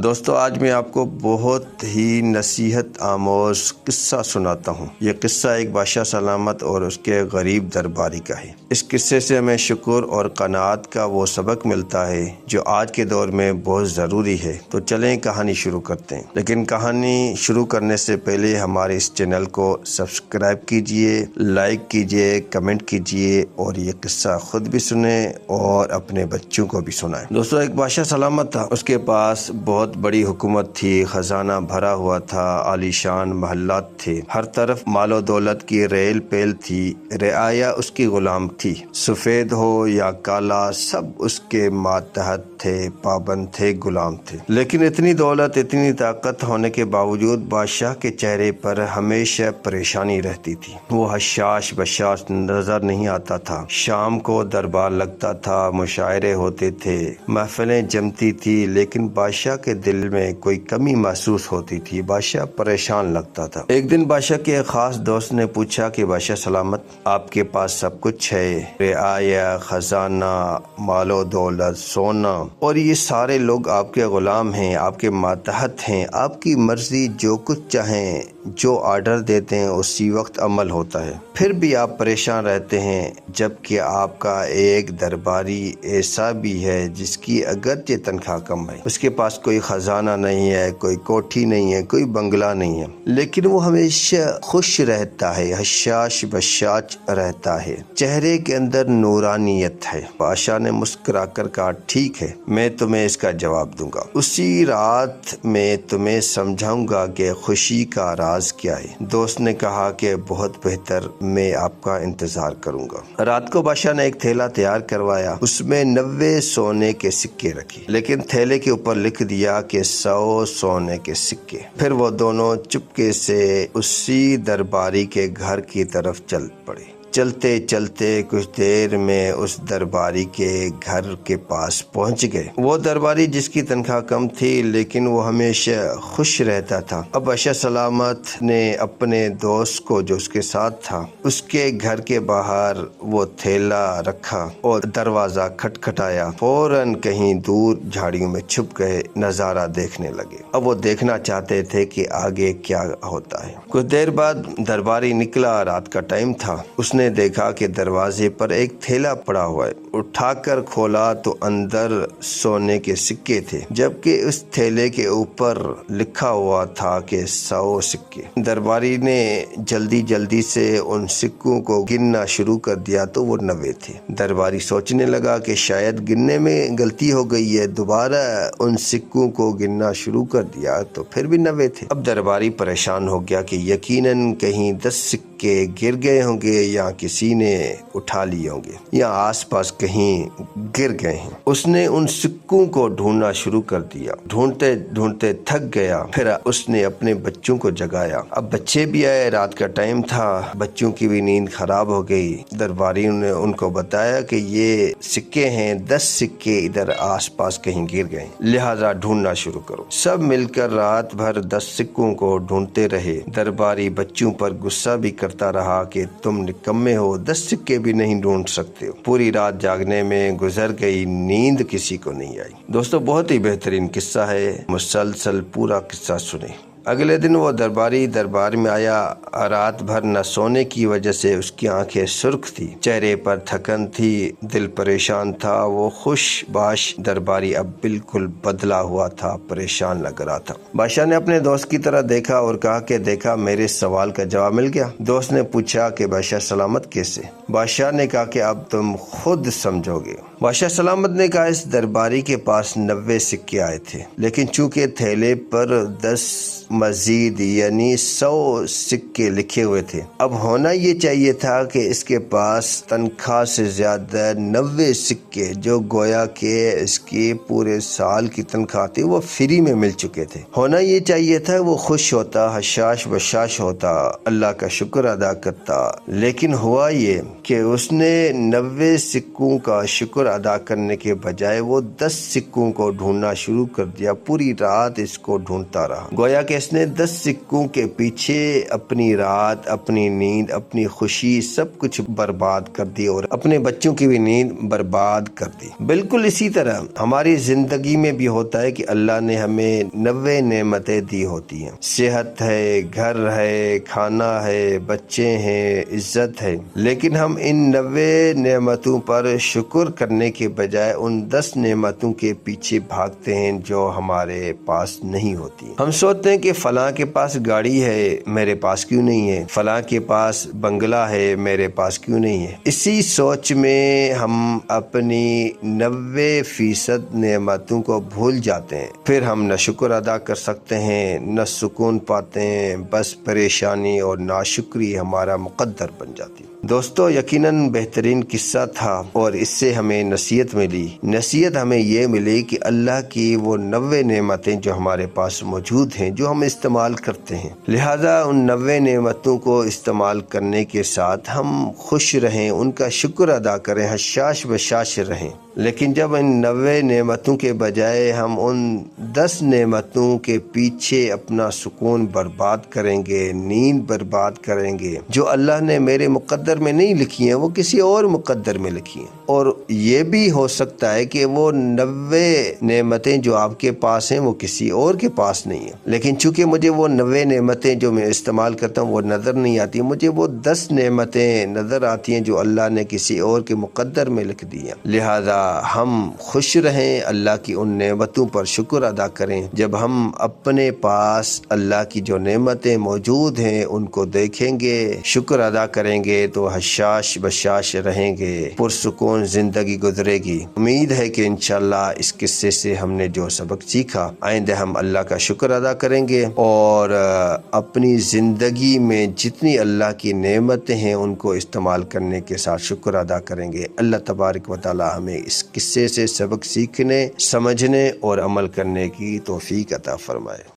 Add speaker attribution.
Speaker 1: دوستو آج میں آپ کو بہت ہی نصیحت آموز قصہ سناتا ہوں۔ یہ قصہ ایک بادشاہ سلامت اور اس کے غریب درباری کا ہے۔ اس قصے سے ہمیں شکر اور قناعت کا وہ سبق ملتا ہے جو آج کے دور میں بہت ضروری ہے۔ تو چلیں کہانی شروع کرتے ہیں، لیکن کہانی شروع کرنے سے پہلے ہمارے اس چینل کو سبسکرائب کیجئے، لائک کیجئے، کمنٹ کیجئے اور یہ قصہ خود بھی سنیں اور اپنے بچوں کو بھی سنائیں۔ دوستو ایک بادشاہ سلامت تھا، اس کے پاس بہت بڑی حکومت تھی، خزانہ بھرا ہوا تھا، عالی شان محلات تھے، ہر طرف مال و دولت کی ریل پیل تھی، رعایا اس کی غلام تھی، سفید ہو یا کالا سب اس کے ماتحت تھے، پابند تھے، غلام تھے۔ لیکن اتنی دولت، اتنی طاقت ہونے کے باوجود بادشاہ کے چہرے پر ہمیشہ پریشانی رہتی تھی۔ وہ حشاش بشاش نظر نہیں آتا تھا۔ شام کو دربار لگتا تھا، مشاعرے ہوتے تھے، محفلیں جمتی تھی، لیکن بادشاہ کے دل میں کوئی کمی محسوس ہوتی تھی۔ بادشاہ پریشان لگتا تھا۔ ایک دن بادشاہ کے ایک خاص دوست نے پوچھا کہ بادشاہ سلامت، آپ کے پاس سب کچھ ہے، رعایا، خزانہ، مال و دولت، سونا، اور یہ سارے لوگ آپ کے غلام ہیں، آپ کے ماتحت ہیں، آپ کی مرضی جو کچھ چاہیں، جو آرڈر دیتے ہیں اسی وقت عمل ہوتا ہے، پھر بھی آپ پریشان رہتے ہیں، جبکہ آپ کا ایک درباری ایسا بھی ہے جس کی اگرچہ تنخواہ کم ہے، اس کے پاس کوئی خزانہ نہیں ہے، کوئی کوٹھی نہیں ہے، کوئی بنگلہ نہیں ہے، لیکن وہ ہمیشہ خوش رہتا ہے، حشاش بشاش رہتا ہے، چہرے کے اندر نورانیت ہے۔ بادشاہ نے مسکرا کر کہا، ٹھیک ہے، میں تمہیں اس کا جواب دوں گا، اسی رات میں تمہیں سمجھاؤں گا کہ خوشی کا راز کیا ہے۔ دوست نے کہا کہ بہت بہتر، میں آپ کا انتظار کروں گا۔ رات کو بادشاہ نے ایک تھیلا تیار کروایا، اس میں 90 سونے کے سکے رکھے، لیکن تھیلے کے اوپر لکھ دیا کہ 100 سونے کے سکے۔ پھر وہ دونوں چپکے سے اسی درباری کے گھر کی طرف چل پڑے۔ چلتے چلتے کچھ دیر میں اس درباری کے گھر کے پاس پہنچ گئے۔ وہ درباری جس کی تنخواہ کم تھی لیکن وہ ہمیشہ خوش رہتا تھا۔ اب بادشاہ سلامت نے اپنے دوست کو جو اس کے ساتھ تھا، اس کے گھر کے باہر وہ تھیلا رکھا اور دروازہ کھٹکھٹایا۔ فوراً کہیں دور جھاڑیوں میں چھپ گئے، نظارہ دیکھنے لگے۔ اب وہ دیکھنا چاہتے تھے کہ آگے کیا ہوتا ہے۔ کچھ دیر بعد درباری نکلا، رات کا ٹائم تھا۔ اس نے دیکھا کہ دروازے پر ایک تھیلا پڑا ہوا ہے۔ اٹھا کر کھولا تو اندر سونے کے سکے تھے، جبکہ اس تھیلے کے اوپر لکھا ہوا تھا کہ 100 سکے۔ درباری نے جلدی سے ان سکوں کو گننا شروع کر دیا تو وہ 90 تھے۔ درباری سوچنے لگا کہ شاید گننے میں غلطی ہو گئی ہے، دوبارہ ان سکوں کو گننا شروع کر دیا تو پھر بھی 90 تھے۔ اب درباری پریشان ہو گیا کہ یقیناً کہیں 10 سکے گر گئے ہوں گے یا کسی نے اٹھا لیے ہوں گے یا آس پاس کہیں گر گئے ہیں۔ اس نے ان سکوں کو ڈھونڈنا شروع کر دیا، ڈھونڈتے ڈھونڈتے تھک گیا۔ پھر اس نے اپنے بچوں کو جگایا۔ اب بچے بھی آئے، رات کا ٹائم تھا، بچوں کی بھی نیند خراب ہو گئی۔ درباری نے ان کو بتایا کہ یہ سکے ہیں، 10 سکے ادھر آس پاس کہیں گر گئے، لہذا ڈھونڈنا شروع کرو۔ سب مل کر رات بھر 10 سکوں کو ڈھونڈتے رہے۔ درباری بچوں پر غصہ بھی کرتا رہا کہ تم نکمے ہو، 10 سکے بھی نہیں ڈھونڈ سکتے ہو۔ پوری رات جاگنے میں گزر گئی، نیند کسی کو نہیں آئی۔ دوستو بہت ہی بہترین قصہ ہے، مسلسل پورا قصہ سنیں۔ اگلے دن وہ درباری دربار میں آیا۔ رات بھر نہ سونے کی وجہ سے اس کی آنکھیں سرخ تھی، چہرے پر تھکن تھی، دل پریشان تھا۔ وہ خوش باش درباری اب بالکل بدلا ہوا تھا، پریشان لگ رہا تھا۔ بادشاہ نے اپنے دوست کی طرح دیکھا اور کہا کہ دیکھا میرے سوال کا جواب مل گیا۔ دوست نے پوچھا کہ بادشاہ سلامت کیسے؟ بادشاہ نے کہا کہ اب تم خود سمجھو گے۔ بادشاہ سلامت نے کہا اس درباری کے پاس 90 سکے آئے تھے، لیکن چونکہ تھیلے پر 10 مزید یعنی 100 سکے لکھے ہوئے تھے، اب ہونا یہ چاہیے تھا کہ اس کے پاس تنخواہ سے زیادہ 90 سکے، جو گویا کہ اس کی پورے سال کی تنخواہ تھی، وہ فری میں مل چکے تھے۔ ہونا یہ چاہیے تھا وہ خوش ہوتا، حشاش بشاش ہوتا، اللہ کا شکر ادا کرتا، لیکن ہوا یہ کہ اس نے 90 سکوں کا شکر ادا کرنے کے بجائے وہ 10 سکوں کو ڈھونڈنا شروع کر دیا۔ پوری رات اس کو ڈھونڈتا رہا، گویا کہ اس نے 10 سکوں کے پیچھے اپنی رات، اپنی نیند، اپنی خوشی سب کچھ برباد کر دی اور اپنے بچوں کی بھی نیند برباد کر دی۔ بالکل اسی طرح ہماری زندگی میں بھی ہوتا ہے کہ اللہ نے ہمیں 90 نعمتیں دی ہوتی ہیں، صحت ہے، گھر ہے، کھانا ہے، بچے ہیں، عزت ہے، لیکن ہم ان 90 نعمتوں پر شکر کرنے کے بجائے ان 10 نعمتوں کے پیچھے بھاگتے ہیں جو ہمارے پاس نہیں ہوتی۔ ہم سوچتے ہیں کہ فلاں کے پاس گاڑی ہے، میرے پاس کیوں نہیں ہے، فلاں کے پاس بنگلہ ہے، میرے پاس کیوں نہیں ہے۔ اسی سوچ میں ہم اپنی 90% نعمتوں کو بھول جاتے ہیں، پھر ہم نہ شکر ادا کر سکتے ہیں، نہ سکون پاتے ہیں، بس پریشانی اور ناشکری ہمارا مقدر بن جاتی ہے۔ دوستو، یقیناً بہترین قصہ تھا اور اس سے ہمیں نصیحت ملی۔ نصیحت ہمیں یہ ملی کہ اللہ کی وہ 90 نعمتیں جو ہمارے پاس موجود ہیں، جو ہم استعمال کرتے ہیں، لہذا ان 90 نعمتوں کو استعمال کرنے کے ساتھ ہم خوش رہیں، ان کا شکر ادا کریں، حشاش بشاش رہیں۔ لیکن جب ان 90 نعمتوں کے بجائے ہم ان 10 نعمتوں کے پیچھے اپنا سکون برباد کریں گے، نیند برباد کریں گے، جو اللہ نے میرے مقدر میں نہیں لکھی ہیں، وہ کسی اور مقدر میں لکھی ہیں، اور یہ بھی ہو سکتا ہے کہ وہ 90 نعمتیں جو آپ کے پاس ہیں وہ کسی اور کے پاس نہیں ہیں، لیکن چونکہ مجھے وہ 90 نعمتیں جو میں استعمال کرتا ہوں وہ نظر نہیں آتی، مجھے وہ 10 نعمتیں نظر آتی ہیں جو اللہ نے کسی اور کے مقدر میں لکھ دی ہیں۔ لہذا ہم خوش رہیں، اللہ کی ان نعمتوں پر شکر ادا کریں۔ جب ہم اپنے پاس اللہ کی جو نعمتیں موجود ہیں ان کو دیکھیں گے، شکر ادا کریں گے تو حشاش بشاش رہیں گے، پرسکون زندگی گزرے گی۔ امید ہے کہ انشاءاللہ اس قصے سے ہم نے جو سبق سیکھا، آئندہ ہم اللہ کا شکر ادا کریں گے اور اپنی زندگی میں جتنی اللہ کی نعمتیں ہیں ان کو استعمال کرنے کے ساتھ شکر ادا کریں گے۔ اللہ تبارک و تعالی ہمیں اس قصے سے سبق سیکھنے، سمجھنے اور عمل کرنے کی توفیق عطا فرمائے۔